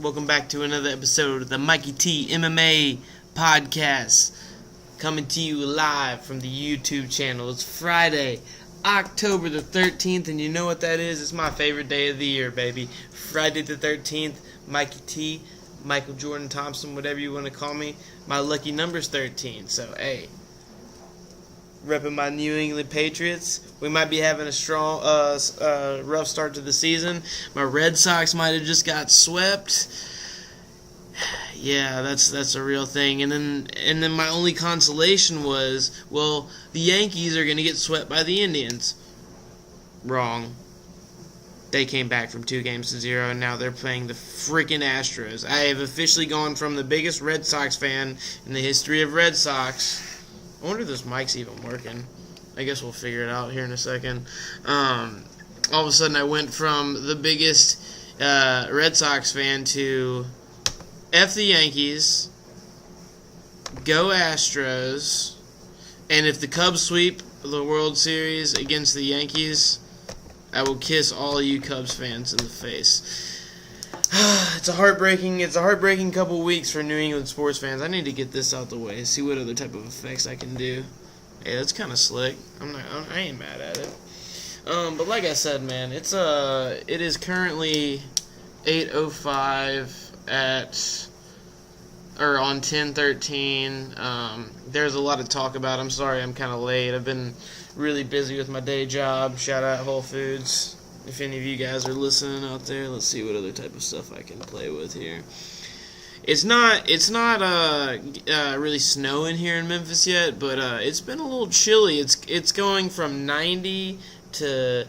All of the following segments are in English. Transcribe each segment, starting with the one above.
Welcome back to another episode of the MikeyTMMA podcast. Coming to you live from the YouTube channel. It's Friday, October the 13th, and you know what that is? It's my favorite day of the year, baby. Friday the 13th, Mikey T, Michael Jordan Thompson, whatever you want to call me. My lucky number's 13, so hey. Repping my New England Patriots. We might be having a strong, rough start to the season. My Red Sox might have just got swept. Yeah, that's a real thing. And then my only consolation was, well, the Yankees are gonna get swept by the Indians. Wrong. They came back from 2-0, and now they're playing the freaking Astros. I have officially gone from the biggest Red Sox fan in the history of Red Sox. I wonder if this mic's even working. I guess we'll figure it out here in a second. All of a sudden, I went from the biggest Red Sox fan to F the Yankees, go Astros, and if the Cubs sweep the World Series against the Yankees, I will kiss all of you Cubs fans in the face. It's a heartbreaking couple weeks for New England sports fans. I need to get this out the way and see what other type of effects I can do. Hey, that's kind of slick. I ain't mad at it. But like I said, man, it is currently 8:05 on 10/13. There's a lot to talk about. I'm sorry, I'm kind of late. I've been really busy with my day job. Shout out Whole Foods. If any of you guys are listening out there, let's see what other type of stuff I can play with here. It's not really snowing here in Memphis yet, but it's been a little chilly. It's going from 90 to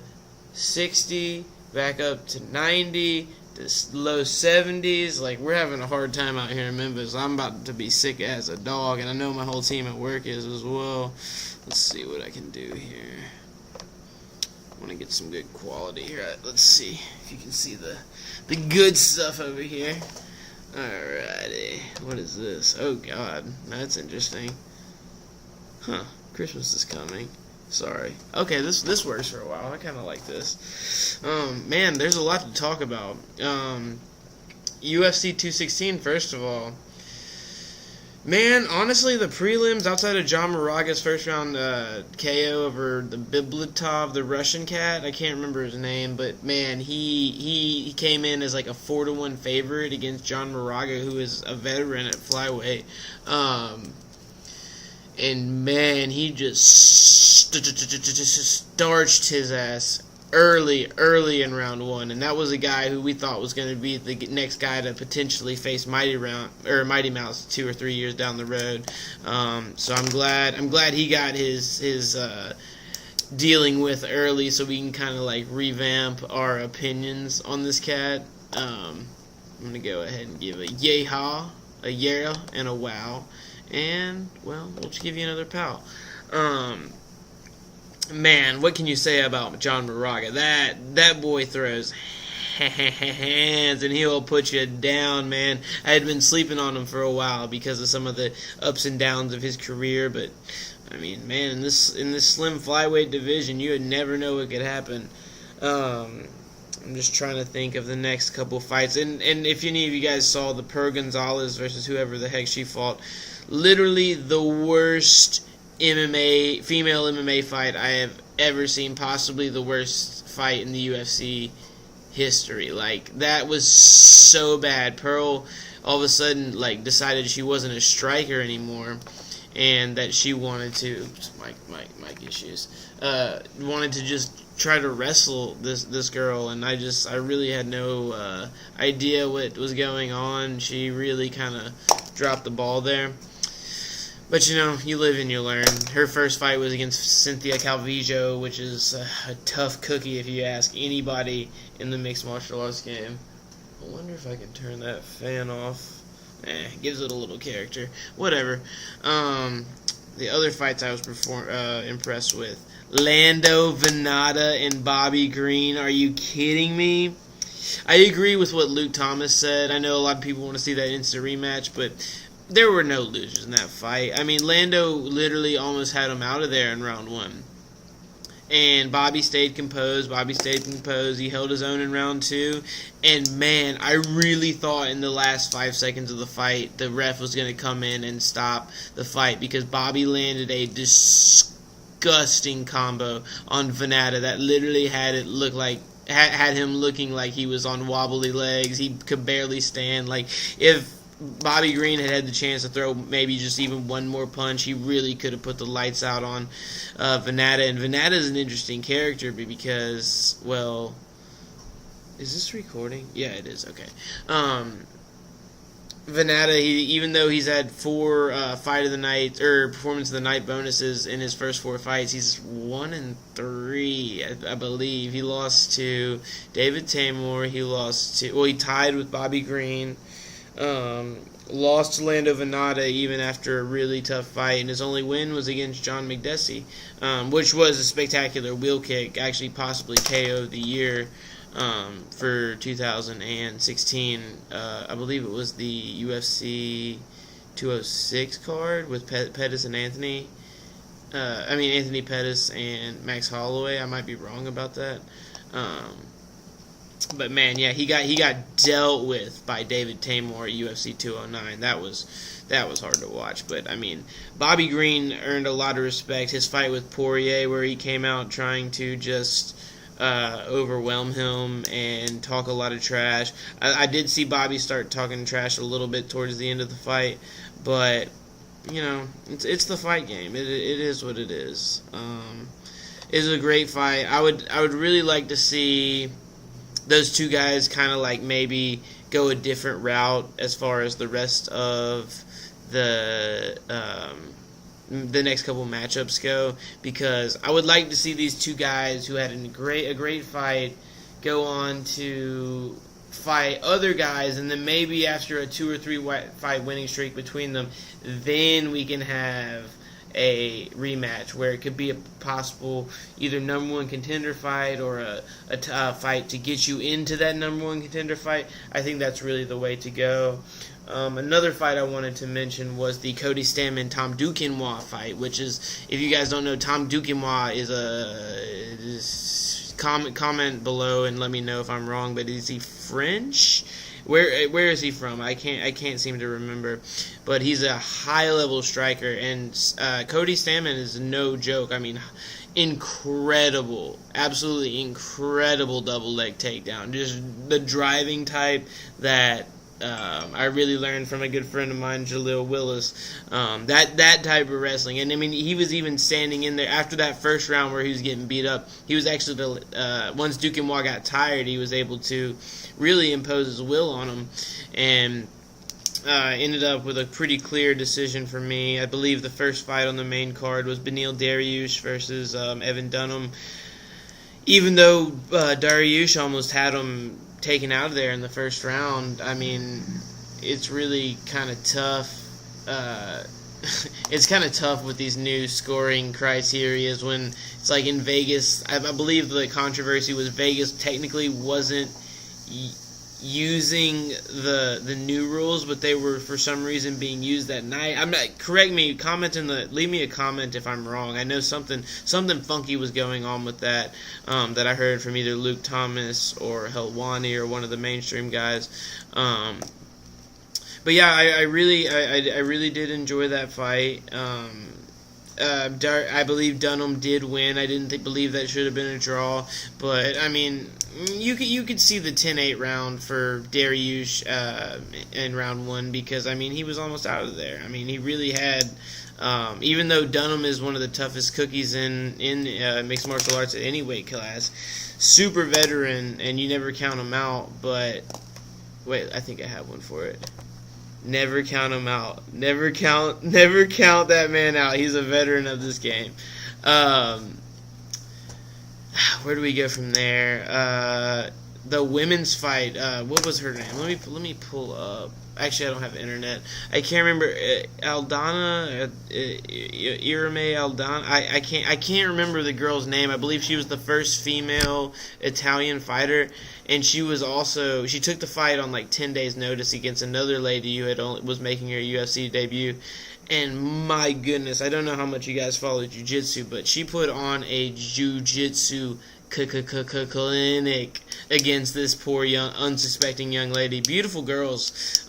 60, back up to 90 to low 70s. Like, we're having a hard time out here in Memphis. I'm about to be sick as a dog, and I know my whole team at work is as well. Let's see what I can do here. I want to get some good quality here. Let's see if you can see the good stuff over here. Alrighty. What is this? Oh god, that's interesting. Huh. Christmas is coming. Sorry. Okay, this works for a while. I kind of like this. Man, there's a lot to talk about. UFC 216, first of all. Man, honestly, the prelims, outside of John Moraga's first round KO over the Biblitov, the Russian cat, I can't remember his name, but man, he came in as like a 4-1 favorite against John Moraga, who is a veteran at flyweight. And man, he just starched his ass early in round one, and that was a guy who we thought was going to be the next guy to potentially face Mighty Mouse 2 or 3 years down the road. So I'm glad he got his dealing with early, so we can kind of like revamp our opinions on this cat. I'm gonna go ahead and give a yeehaw, a yeah, and a wow, and well, we'll just give you another pow. Man, what can you say about John Moraga? That boy throws hands, and he'll put you down, man. I had been sleeping on him for a while because of some of the ups and downs of his career, but I mean, man, in this slim flyweight division, you would never know what could happen. I'm just trying to think of the next couple fights, and if any of you guys saw the Per Gonzalez versus whoever the heck she fought, literally the worst female MMA fight I have ever seen, possibly the worst fight in the UFC history. Like, that was so bad. Pearl all of a sudden like decided she wasn't a striker anymore, and that she wanted to mic issues. Wanted to just try to wrestle this girl, and I really had no idea what was going on. She really kind of dropped the ball there. But, you know, you live and you learn. Her first fight was against Cynthia Calvillo, which is a tough cookie if you ask anybody in the mixed martial arts game. I wonder if I can turn that fan off. Gives it a little character. Whatever. The other fights I was impressed with. Lando Venata and Bobby Green. Are you kidding me? I agree with what Luke Thomas said. I know a lot of people want to see that instant rematch, but there were no losers in that fight. I mean, Lando literally almost had him out of there in round one. And Bobby stayed composed. He held his own in round 2. And, man, I really thought in the last 5 seconds of the fight the ref was going to come in and stop the fight because Bobby landed a disgusting combo on Venata that literally had it look like had him looking like he was on wobbly legs. He could barely stand. Like, if Bobby Green had the chance to throw maybe just even one more punch, he really could have put the lights out on Venata. And Venata is an interesting character because, well, is this recording? Yeah, it is. Okay. Venata, even though he's had 4 fight of the night or performance of the night bonuses in his first 4 fights, he's 1-3, I believe. He lost to David Tamor. He tied with Bobby Green. Lost to Lando Venata even after a really tough fight, and his only win was against John Makdessi, which was a spectacular wheel kick, actually possibly KO of the year for 2016. I believe it was the UFC 206 card with Pettis and Anthony. Anthony Pettis and Max Holloway. I might be wrong about that. But man, yeah, he got dealt with by David Tamor at UFC 209. That was hard to watch. But I mean, Bobby Green earned a lot of respect. His fight with Poirier, where he came out trying to just overwhelm him and talk a lot of trash. I did see Bobby start talking trash a little bit towards the end of the fight, but you know, it's the fight game. It is what it is. It's a great fight. I would really like to see those two guys kind of like maybe go a different route as far as the rest of the next couple matchups go, because I would like to see these two guys who had a great fight go on to fight other guys, and then maybe after a 2 or 3 fight winning streak between them, then we can have a rematch where it could be a possible either number 1 contender fight or a fight to get you into that number 1 contender fight. I think that's really the way to go. Another fight I wanted to mention was the Cody Stamann-Tom Duquesnoy fight, which is, if you guys don't know, Tom Duquesnoy is comment below and let me know if I'm wrong, but is he French? Where is he from? I can't seem to remember, but he's a high level striker, and Cody Stamann is no joke. I mean, incredible, absolutely incredible double leg takedown. Just the driving type that I really learned from a good friend of mine, Jaleel Willis. That type of wrestling, and I mean, he was even standing in there after that first round where he was getting beat up. He was actually once Duquesnoy got tired, he was able to really impose his will on him, and ended up with a pretty clear decision for me. I believe the first fight on the main card was Beneil Dariush versus Evan Dunham. Even though Dariush almost had him taken out of there in the first round, I mean, it's really kind of tough. It's kind of tough with these new scoring criterias when it's like in Vegas. I believe the controversy was Vegas technically wasn't using the new rules, but they were for some reason being used that night. I'm not. Correct me. Leave me a comment if I'm wrong. I know something funky was going on with that that I heard from either Luke Thomas or Helwani or one of the mainstream guys. But yeah, I really did enjoy that fight. I believe Dunham did win. I didn't believe that should have been a draw, but I mean, you could see the 10-8 round for Dariush in round 1, because I mean, he was almost out of there. I mean, he really had, even though Dunham is one of the toughest cookies in mixed martial arts at any weight class, super veteran, and you never count him out. But wait, I think I have one for it. Never count him out. Never count that man out. He's a veteran of this game. Where do we go from there? The women's fight. What was her name? Let me pull up. Actually, I don't have internet. I can't remember. Aldana, Irame Aldana. I can't remember the girl's name. I believe she was the first female Italian fighter, and she took the fight on like 10 days' notice against another lady who was making her UFC debut, And my goodness, I don't know how much you guys follow jiu-jitsu, but she put on a jiu-jitsu clinic against this poor young unsuspecting young lady. Beautiful girls.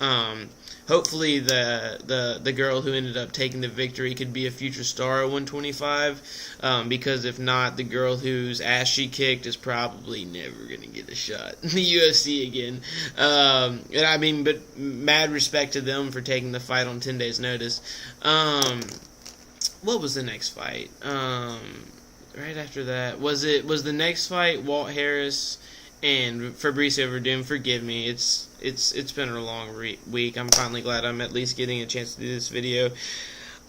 Hopefully the girl who ended up taking the victory could be a future star at 125, because if not, the girl whose ass she kicked is probably never going to get a shot in the UFC again. And I mean, but mad respect to them for taking the fight on 10 days notice. What was the next fight? Right after that, was the next fight Walt Harris and Fabricio Verdum? Forgive me, it's been a long week. I'm finally glad I'm at least getting a chance to do this video.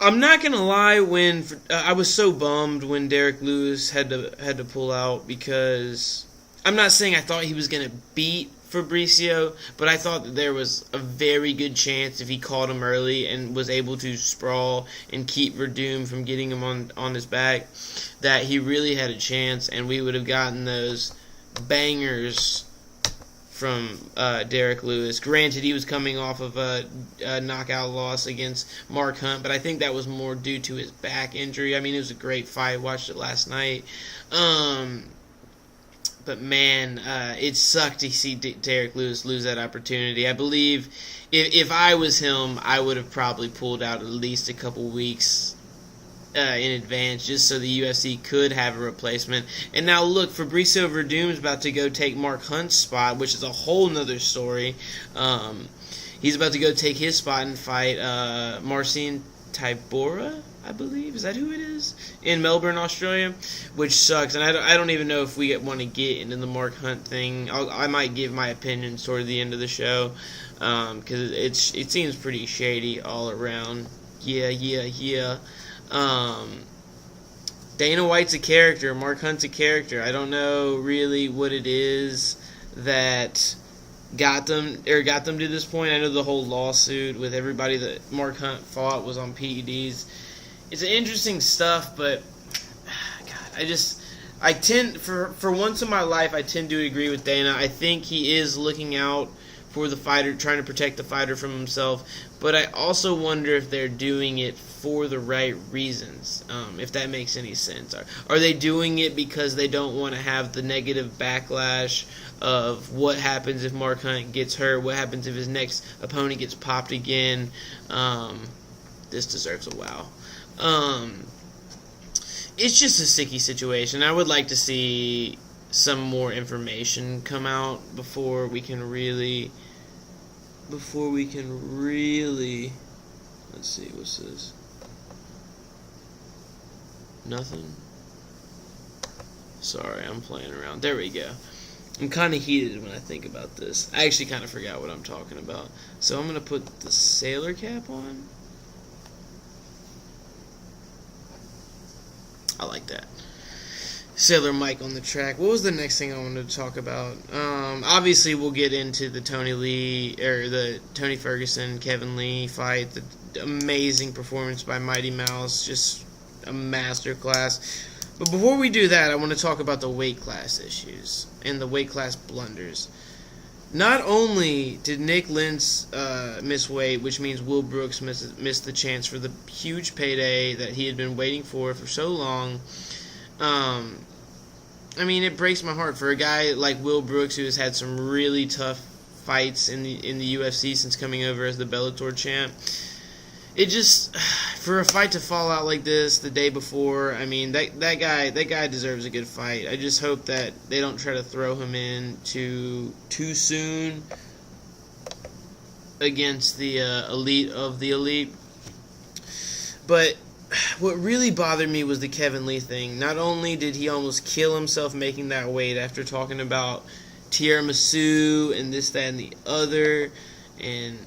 I'm not gonna lie, when I was so bummed when Derek Lewis had to pull out, because I'm not saying I thought he was gonna beat Fabricio, but I thought that there was a very good chance if he caught him early and was able to sprawl and keep Verdum from getting him on his back, that he really had a chance, and we would have gotten those bangers from Derek Lewis. Granted, he was coming off of a knockout loss against Mark Hunt, but I think that was more due to his back injury. I mean, it was a great fight. Watched it last night. But man, it sucked to see Derek Lewis lose that opportunity. I believe if I was him, I would have probably pulled out at least a couple weeks in advance, just so the UFC could have a replacement. And now look, Fabricio Verdum is about to go take Mark Hunt's spot, which is a whole nother story. He's about to go take his spot and fight Marcin Tybura, I believe. Is that who it is? In Melbourne, Australia, which sucks. And I don't even know if we want to get into the Mark Hunt thing. I might give my opinions toward the end of the show, because it seems pretty shady all around. Yeah. Dana White's a character. Mark Hunt's a character. I don't know really what it is that got them to this point. I know the whole lawsuit with everybody that Mark Hunt fought was on PEDs. It's interesting stuff, but God, I tend, for once in my life, I tend to agree with Dana. I think he is looking out for the fighter, trying to protect the fighter from himself, but I also wonder if they're doing it for the right reasons, if that makes any sense. Are they doing it because they don't want to have the negative backlash of what happens if Mark Hunt gets hurt, what happens if his next opponent gets popped again? This deserves a wow. It's just a sticky situation. I would like to see some more information come out before we can really, let's see, what's this? Nothing? Sorry, I'm playing around. There we go. I'm kind of heated when I think about this. I actually kind of forgot what I'm talking about. So I'm going to put the sailor cap on. I like that. Sailor Mike on the track. What was the next thing I wanted to talk about? Obviously, we'll get into the Tony Ferguson, Kevin Lee fight. The amazing performance by Mighty Mouse. Just a masterclass. But before we do that, I want to talk about the weight class issues and the weight class blunders. Not only did Nick Lentz miss weight, which means Will Brooks missed the chance for the huge payday that he had been waiting for so long. I mean, it breaks my heart for a guy like Will Brooks, who has had some really tough fights in the UFC since coming over as the Bellator champ. It just, for a fight to fall out like this the day before, I mean, that guy deserves a good fight. I just hope that they don't try to throw him in too soon against the elite of the elite. But what really bothered me was the Kevin Lee thing. Not only did he almost kill himself making that weight after talking about tiramisu and this, that, and the other, and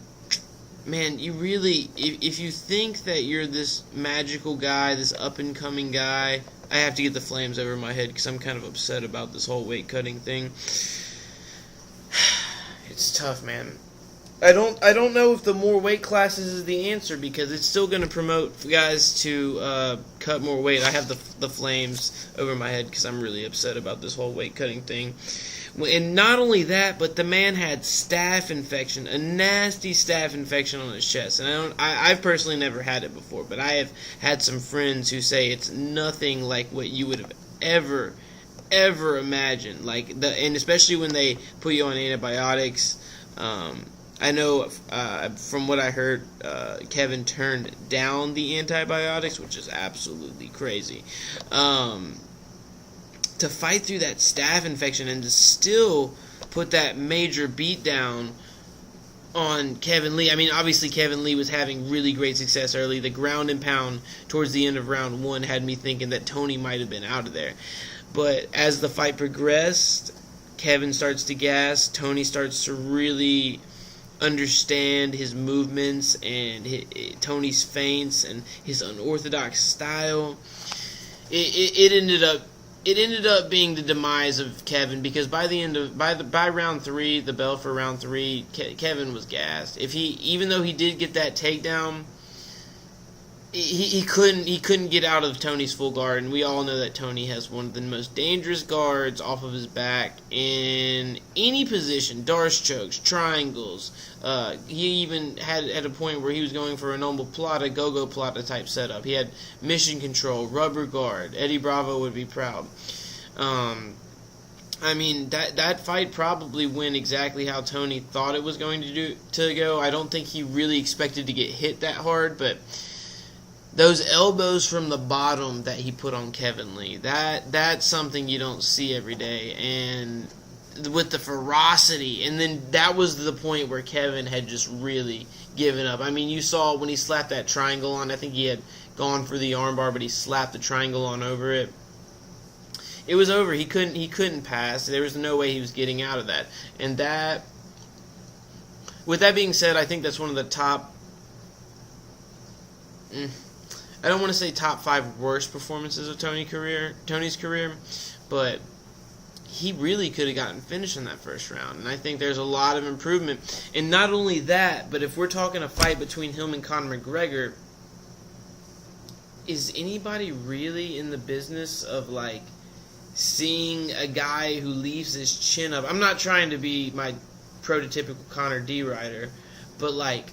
man, you really, if you think that you're this magical guy, this up-and-coming guy, I have to get the flames over my head because I'm kind of upset about this whole weight-cutting thing. It's tough, man. I don't know if the more weight classes is the answer, because it's still going to promote guys to cut more weight. I have the flames over my head because I'm really upset about this whole weight cutting thing. And not only that, but the man had staph infection, a nasty staph infection on his chest. And I've personally never had it before, but I have had some friends who say it's nothing like what you would have ever imagined. And especially when they put you on antibiotics. I know from what I heard, Kevin turned down the antibiotics, which is absolutely crazy. To fight through that staph infection and to still put that major beat down on Kevin Lee. I mean, obviously Kevin Lee was having really great success early. The ground and pound towards the end of round 1 had me thinking that Tony might have been out of there. But as the fight progressed, Kevin starts to gas. Tony starts to really understand his movements and Tony's feints and his unorthodox style. It ended up being the demise of Kevin, because by round 3, the bell for round 3, Kevin was gassed. Even though he did get that takedown, he couldn't get out of Tony's full guard, and we all know that Tony has one of the most dangerous guards off of his back in any position. Darce chokes, triangles. He even had at a point where he was going for a normal plata, go-go plata type setup. He had mission control, rubber guard. Eddie Bravo would be proud. I mean, that fight probably went exactly how Tony thought it was going to go. I don't think he really expected to get hit that hard, but those elbows from the bottom that he put on Kevin Lee, that's something you don't see every day. And with the ferocity, and then that was the point where Kevin had just really given up. I mean, you saw when he slapped that triangle on, I think he had gone for the armbar, but he slapped the triangle on over it. It was over. He couldn't pass. There was no way he was getting out of that. And that, with that being said, I think that's one of the top, I don't want to say top 5 worst performances of Tony's career, but he really could have gotten finished in that first round. And I think there's a lot of improvement. And not only that, but if we're talking a fight between him and Conor McGregor, is anybody really in the business of, like, seeing a guy who leaves his chin up? I'm not trying to be my prototypical Conor D rider, but, like,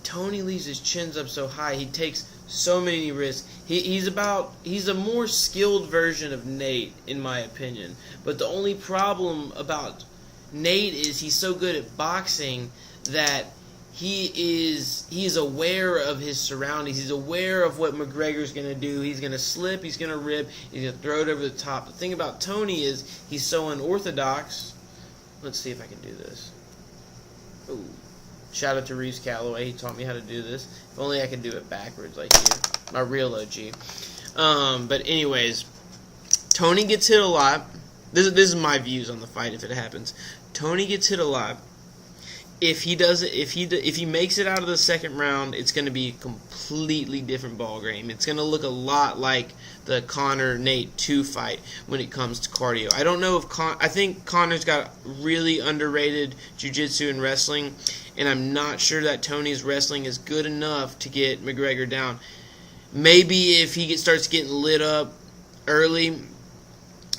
Tony leaves his chins up so high. He takes so many risks. He's a more skilled version of Nate, in my opinion. But the only problem about Nate is he's so good at boxing that he is aware of his surroundings. He's aware of what McGregor's going to do. He's going to slip. He's going to rip. He's going to throw it over the top. The thing about Tony is he's so unorthodox. Let's see if I can do this. Ooh. Shout out to Reeves Calloway. He taught me how to do this. If only I could do it backwards like you. My real OG. But anyways, Tony gets hit a lot. This is my views on the fight if it happens. Tony gets hit a lot. If he makes it out of the second round, it's going to be a completely different ball game. It's going to look a lot like the Conor-Nate 2 fight when it comes to cardio. I don't know if I think Conor's got really underrated jiu-jitsu and wrestling, and I'm not sure that Tony's wrestling is good enough to get McGregor down. Maybe if he starts getting lit up early,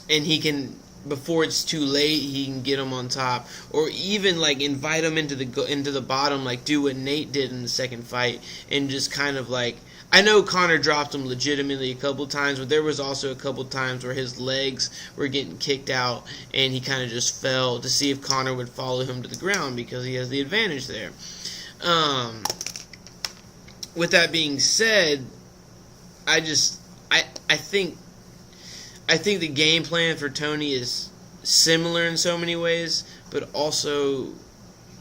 and he can, before it's too late, he can get him on top, or even like invite him into the bottom, like do what Nate did in the second fight, and just kind of like, I know Conor dropped him legitimately a couple times, but there was also a couple times where his legs were getting kicked out, and he kind of just fell to see if Conor would follow him to the ground because he has the advantage there. With that being said, I think the game plan for Tony is similar in so many ways, but also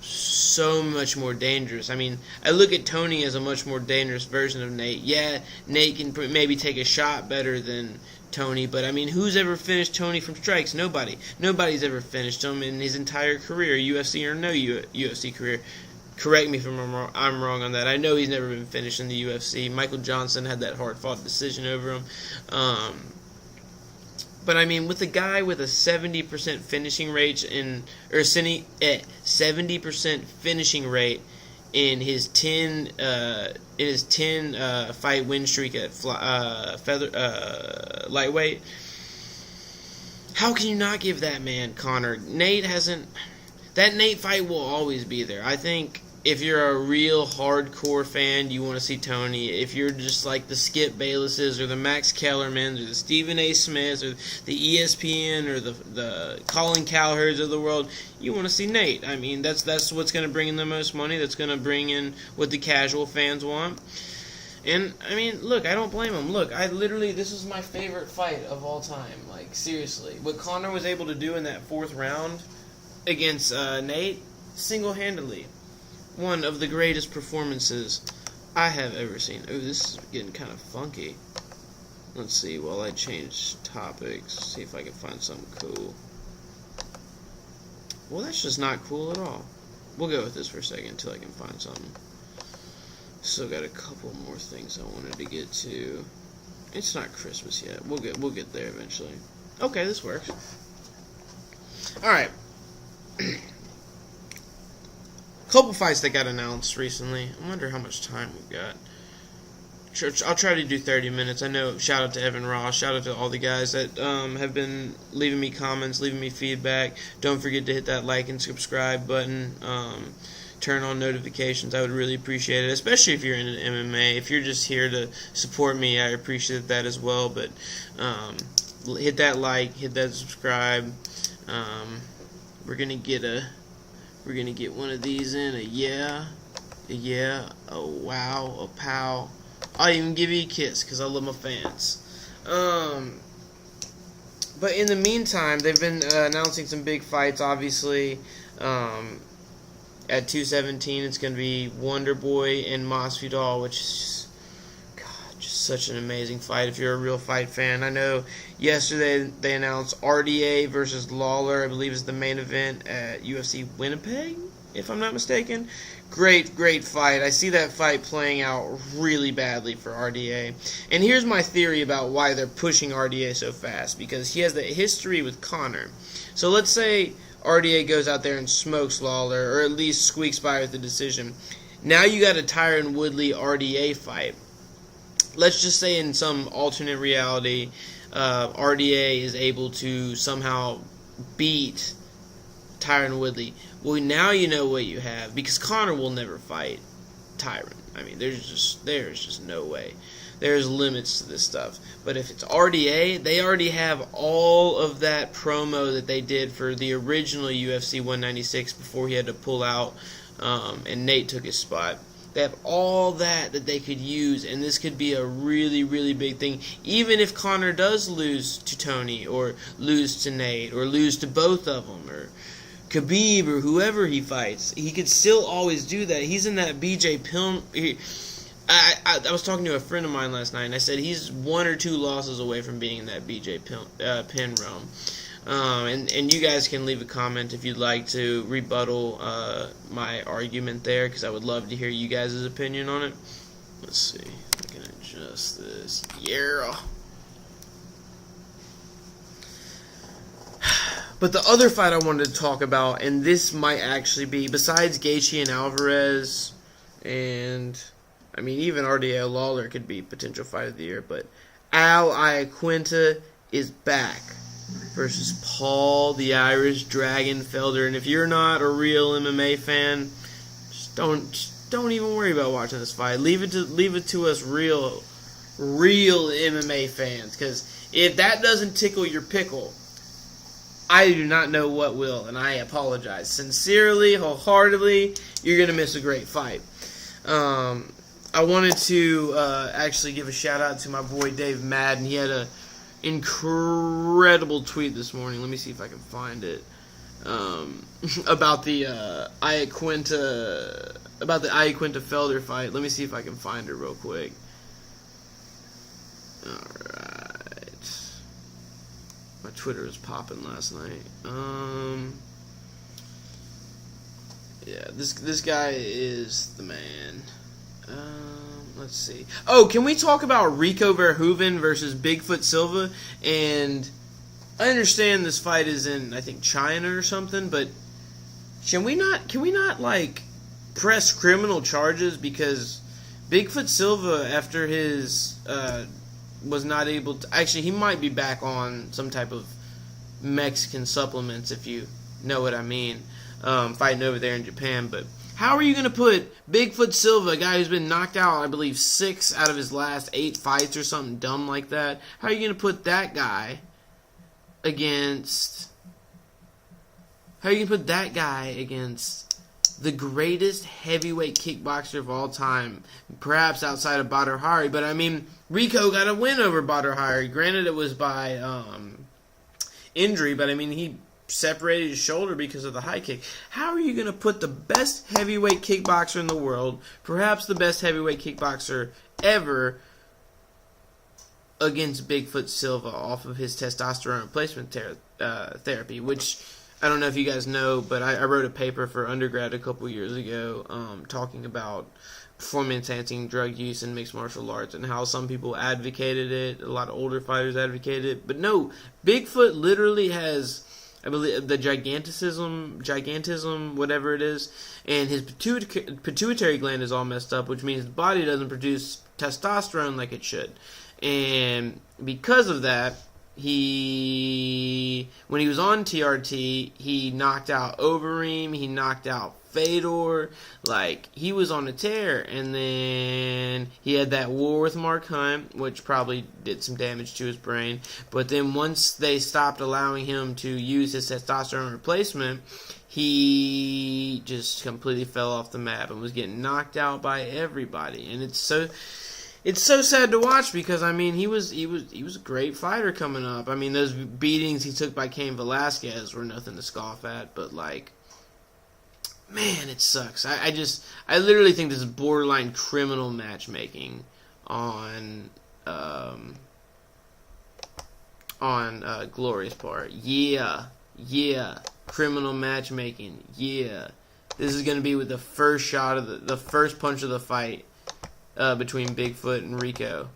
so much more dangerous. I mean, I look at Tony as a much more dangerous version of Nate. Yeah, Nate can maybe take a shot better than Tony, but I mean, who's ever finished Tony from strikes? Nobody. Nobody's ever finished him in his entire career, UFC or no UFC career. Correct me if I'm wrong on that. I know he's never been finished in the UFC. Michael Johnson had that hard-fought decision over him. But I mean, with a guy with a 70% finishing rate 70% finishing rate in his 10 fight win streak at lightweight, how can you not give that man Conor? That Nate fight will always be there. I think if you're a real hardcore fan, you want to see Tony. If you're just like the Skip Baylesses or the Max Kellermans or the Stephen A. Smiths or the ESPN or the Colin Cowherds of the world, you want to see Nate. I mean, that's what's going to bring in the most money. That's going to bring in what the casual fans want. And, I mean, look, I don't blame him. Look, this is my favorite fight of all time. Like, seriously. What Conor was able to do in that 4th round against Nate, single-handedly, one of the greatest performances I have ever seen. Ooh, this is getting kind of funky. Let's see, while I change topics, see if I can find something cool. Well, that's just not cool at all. We'll go with this for a second until I can find something. Still got a couple more things I wanted to get to. It's not Christmas yet. We'll get there eventually. Okay, this works. Alright. Couple fights that got announced recently. I wonder how much time we've got. I'll try to do 30 minutes. I know, shout out to Evan Ross, shout out to all the guys that have been leaving me comments, leaving me feedback. Don't forget to hit that like and subscribe button. Turn on notifications. I would really appreciate it, especially if you're into MMA. If you're just here to support me, I appreciate that as well. But hit that like, hit that subscribe. We're gonna get one of these in. A yeah, a wow, a pow. I'll even give you a kiss because I love my fans. But in the meantime, they've been announcing some big fights. Obviously, at 217, it's going to be Wonderboy and Masvidal, which is just such an amazing fight if you're a real fight fan. I know yesterday they announced RDA versus Lawler, I believe is the main event at UFC Winnipeg, if I'm not mistaken. Great fight. I see that fight playing out really badly for RDA. And here's my theory about why they're pushing RDA so fast, because he has the history with Conor. So let's say RDA goes out there and smokes Lawler, or at least squeaks by with the decision. Now you got a Tyron Woodley RDA fight. Let's just say in some alternate reality, RDA is able to somehow beat Tyron Woodley. Well, now you know what you have, because Conor will never fight Tyron. I mean, there's just no way. There's limits to this stuff. But if it's RDA, they already have all of that promo that they did for the original UFC 196 before he had to pull out and Nate took his spot. They have all that they could use, and this could be a really, really big thing. Even if Conor does lose to Tony, or lose to Nate, or lose to both of them, or Khabib, or whoever he fights, he could still always do that. He's in that BJ Penn. I was talking to a friend of mine last night, and I said he's 1 or 2 losses away from being in that BJ Penn realm. And you guys can leave a comment if you'd like to rebuttal my argument there, because I would love to hear you guys' opinion on it. Let's see. I can adjust this. Yeah. But the other fight I wanted to talk about, and this might actually be, besides Gaethje and Alvarez, and I mean even RDA Lawler could be potential fight of the year, but Al Iaquinta is back versus Paul the Irish Dragon Felder. And if you're not a real MMA fan, just don't even worry about watching this fight. Leave it to us real MMA fans, because if that doesn't tickle your pickle, I do not know what will, and I apologize sincerely, wholeheartedly. You're gonna miss a great fight. I wanted to actually give a shout out to my boy Dave Madden. He had a incredible tweet this morning. Let me see if I can find it. About the Iaquinta Felder fight. Let me see if I can find it real quick. Alright. My Twitter was popping last night. Yeah, this guy is the man. Let's see. Oh, can we talk about Rico Verhoeven versus Bigfoot Silva? And I understand this fight is in, I think, China or something, but can we not like press criminal charges because Bigfoot Silva, after his was not able to, actually he might be back on some type of Mexican supplements, if you know what I mean, fighting over there in Japan. But how are you going to put Bigfoot Silva, a guy who's been knocked out, I believe 6 out of his last 8 fights or something dumb like that, how are you going to put that guy against the greatest heavyweight kickboxer of all time, perhaps outside of Badr Hari? But I mean, Rico got a win over Badr Hari. Granted, it was by injury, but I mean, he separated his shoulder because of the high kick. How are you going to put the best heavyweight kickboxer in the world, perhaps the best heavyweight kickboxer ever, against Bigfoot Silva off of his testosterone replacement therapy, which I don't know if you guys know, but I wrote a paper for undergrad a couple years ago talking about performance-enhancing drug use in mixed martial arts and how some people advocated it, a lot of older fighters advocated it. But no, Bigfoot literally has, I believe, the gigantism, whatever it is, and his pituitary gland is all messed up, which means his body doesn't produce testosterone like it should. And because of that, when he was on TRT, he knocked out Overeem, he knocked out Fedor, like, he was on a tear. And then he had that war with Mark Hunt, which probably did some damage to his brain. But then once they stopped allowing him to use his testosterone replacement, he just completely fell off the map and was getting knocked out by everybody. And it's so sad to watch because, I mean, he was a great fighter coming up. I mean, those beatings he took by Cain Velasquez were nothing to scoff at, but, like, man, it sucks. I literally think this is borderline criminal matchmaking on Glory's part. Yeah, criminal matchmaking. Yeah, this is gonna be with the first shot of the first punch of the fight between Bigfoot and Rico,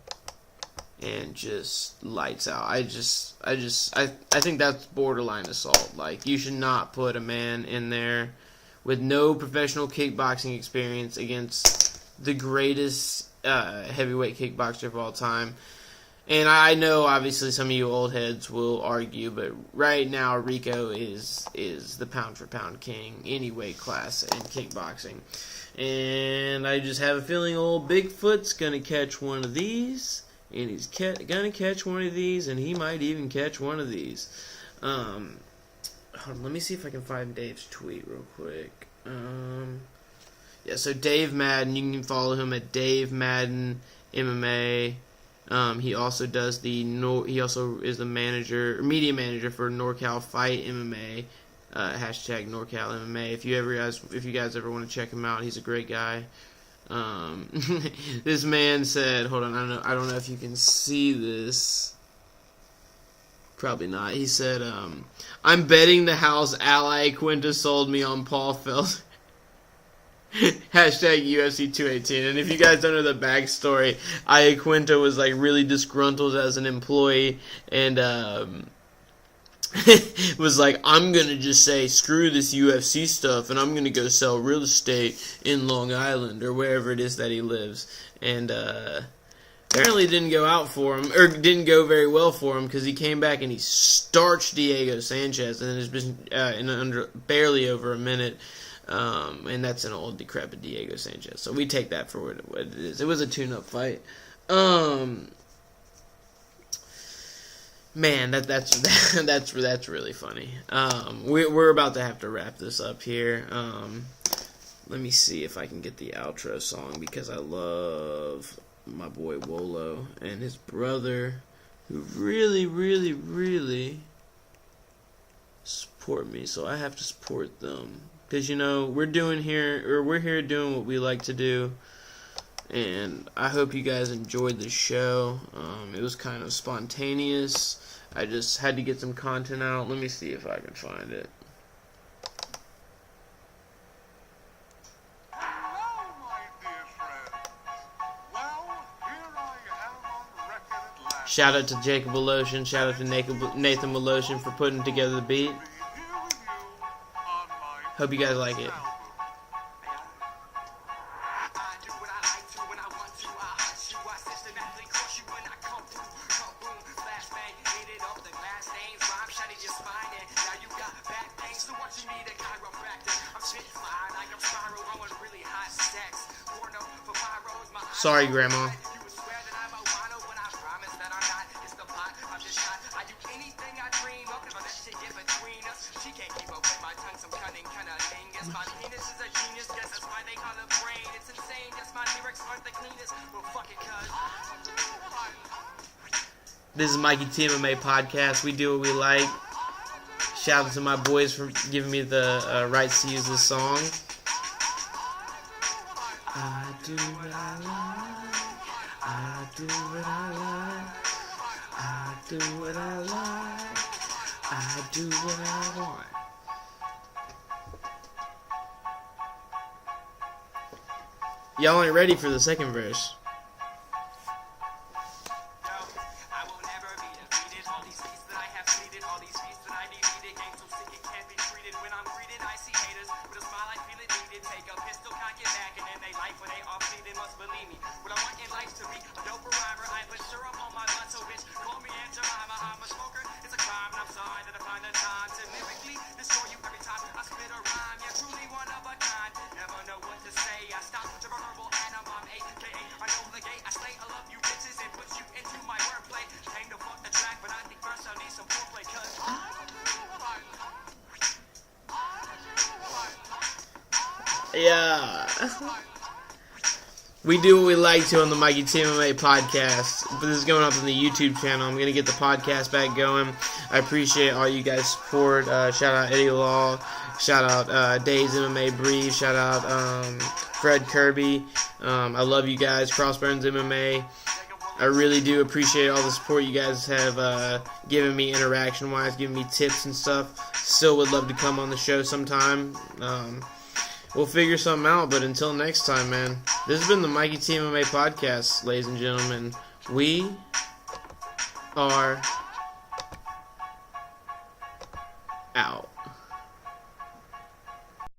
and just lights out. I think that's borderline assault. Like, you should not put a man in there with no professional kickboxing experience against the greatest heavyweight kickboxer of all time. And I know, obviously, some of you old heads will argue, but right now Rico is the pound-for-pound king, any weight class in kickboxing. And I just have a feeling old Bigfoot's going to catch one of these, and he's going to catch one of these, and he might even catch one of these. Hold on, let me see if I can find Dave's tweet real quick. Yeah, so Dave Madden, you can follow him at Dave Madden MMA. He also does he also is the media manager for NorCal Fight MMA. Hashtag NorCal MMA. If you guys ever want to check him out, he's a great guy. This man said, hold on, I don't know if you can see this. Probably not. He said, I'm betting the house Ally Quinta sold me on Paul Felder. Hashtag UFC 218. And if you guys don't know the backstory, Iaquinta was like really disgruntled as an employee and was like, I'm gonna just say screw this UFC stuff and I'm gonna go sell real estate in Long Island or wherever it is that he lives. And apparently it didn't go out for him, or didn't go very well for him, because he came back and he starched Diego Sanchez, and it's been in under barely over a minute. And that's an old decrepit Diego Sanchez. So we take that for what it is. It was a tune-up fight. Man, that's really funny. We're about to have to wrap this up here. Let me see if I can get the outro song, because I love my boy Wolo and his brother, who really, really, really support me. So I have to support them. Because, you know, we're here doing what we like to do, and I hope you guys enjoyed the show. It was kind of spontaneous. I just had to get some content out. Let me see if I can find it. Hello, my dear friends. Well, here I am on record at last. Shout out to Jacob Woloshin. Shout out to Nathan Woloshin for putting together the beat. Hope you guys like it. Sorry, Grandma. This is MikeyTMMA podcast. We do what we like. Shout out to my boys for giving me the rights to use this song. I do what I like. I do what I like. I do what I like. I do what I want. Y'all ain't ready for the second verse. Yeah. We do what we like to on the MikeyTMMA podcast. But this is going up on the YouTube channel. I'm going to get the podcast back going. I appreciate all you guys' support. Shout out Eddie Law. Shout out Days MMA Brief. Shout out Fred Kirby. I love you guys. Crossbones MMA. I really do appreciate all the support you guys have given me interaction-wise, giving me tips and stuff. Still would love to come on the show sometime. We'll figure something out, but until next time, man. This has been the MikeyTMMA podcast, ladies and gentlemen. We are out.